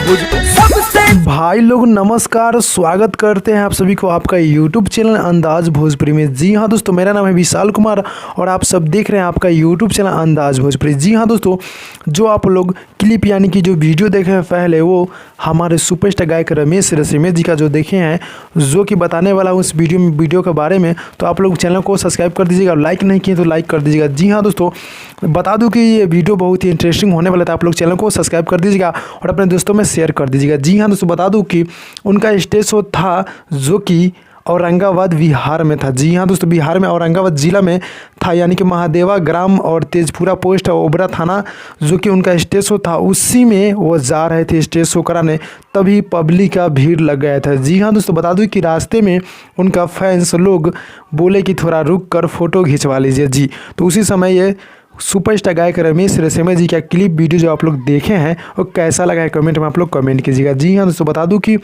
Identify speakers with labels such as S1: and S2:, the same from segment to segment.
S1: भाई लोग नमस्कार, स्वागत करते हैं आप सभी को आपका यूट्यूब चैनल अंदाज भोजपुरी में। जी हाँ दोस्तों, मेरा नाम है विशाल कुमार और आप सब देख रहे हैं आपका यूट्यूब चैनल अंदाज भोजपुरी। जी हाँ दोस्तों, जो आप लोग क्लिप यानी कि जो वीडियो देखे हैं पहले, वो हमारे सुपरस्टार गायक रमेश रसीमेश जी का जो देखे हैं, जो कि बताने वाला हूँ इस वीडियो के बारे में। तो आप लोग चैनल को सब्सक्राइब कर दीजिएगा, लाइक नहीं किए तो लाइक कर दीजिएगा। जी हाँ दोस्तों, बता दूं कि ये वीडियो बहुत ही इंटरेस्टिंग होने वाला था। आप लोग चैनल को सब्सक्राइब कर दीजिएगा और अपने दोस्तों में शेयर कर दीजिएगा। जी हाँ दोस्तों, बता दूं कि उनका स्टेज शो था जो कि औरंगाबाद बिहार में था। जी हाँ दोस्तों, बिहार में औरंगाबाद जिला में था, यानी कि महादेवा ग्राम और तेजपुरा पोस्ट ओबरा थाना, जो कि उनका स्टेज शो था। उसी में वो जा रहे थे स्टेज शो कराने, तभी पब्लिक का भीड़ लग गया था। जी हाँ दोस्तों, बता दूं कि रास्ते में उनका फैंस लोग बोले कि थोड़ा रुक कर फोटो खिंचवा लीजिए। जी, तो उसी समय ये सुपरस्टार गायक रमेश रसीमेश जी का क्लिप वीडियो जो आप लोग देखे हैं वो कैसा लगा है कमेंट में आप लोग कमेंट कीजिएगा। जी हाँ दोस्तों, बता दूं कि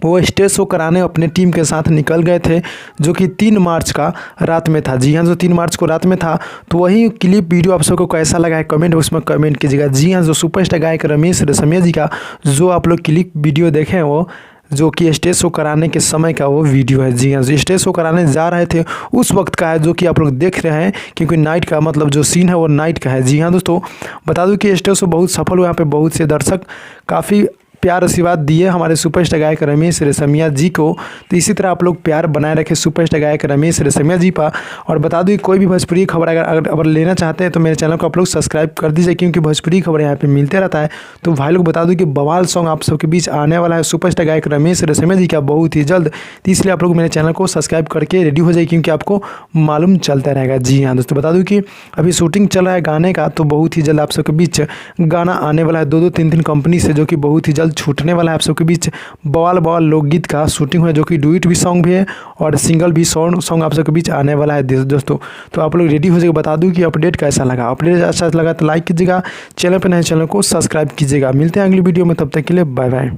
S1: वो स्टेज शो कराने अपने टीम के साथ निकल गए थे, जो कि 3 मार्च का रात में था। जी हाँ, जो 3 मार्च को रात में था। तो वही क्लिप वीडियो आप सबको कैसा लगा है कमेंट बॉक्स में कमेंट कीजिएगा। जी हाँ, जो सुपरस्टार गायक रमेश रसीमेश जी का जो आप लोग क्लिप वीडियो देखे हैं, वो जो कि स्टेज शो कराने के समय का वो वीडियो है। जी हाँ, जो स्टेज शो कराने जा रहे थे उस वक्त का है, जो कि आप लोग देख रहे हैं, क्योंकि नाइट का मतलब जो सीन है वो नाइट का है। जी हाँ दोस्तों, बता दूं कि स्टेज शो बहुत सफल हुआ। यहाँ पे बहुत से दर्शक काफ़ी प्यार आशीर्वाद दिए हमारे सुपरस्टार गायक रमेश रसीमेश जी को। तो इसी तरह आप लोग प्यार बनाए रखें सुपरस्टार गायक रमेश रसीमेश जी पर। और बता दूं कि कोई भी भोजपुरी खबर अगर लेना चाहते हैं तो मेरे चैनल को आप लोग सब्सक्राइब कर दीजिए, क्योंकि भोजपुरी खबर यहाँ पे मिलते रहता है। तो भाई लोग बता दूं कि बवाल सॉन्ग आप सबके बीच आने वाला है सुपरस्टार गायक रमेश रसीमेश जी का बहुत ही जल्द। तो इसलिए आप लोग मेरे चैनल को सब्सक्राइब करके रेडी हो जाए, क्योंकि आपको मालूम चलता रहेगा। जी हाँ दोस्तों, बता दूँ कि अभी शूटिंग चल रहा है गाने का, तो बहुत ही जल्द आप सबके बीच गाना आने वाला है 2-2 3-3 कंपनी से, जो कि बहुत ही जल्द छूटने वाला है। आप सबके बीच बवाल लोकगीत का शूटिंग है, जो कि डुएट भी सॉन्ग भी है और सिंगल भी सॉन्ग आप सबके बीच आने वाला है दोस्तों। तो आप लोग रेडी हो जाएगा। बता दूं कि अपडेट कैसा लगा, अपडेट अच्छा लगा तो लाइक कीजिएगा, चैनल पर नए चैनल को सब्सक्राइब कीजिएगा। मिलते हैं अगली वीडियो में, तब तक के लिए बाय बाय।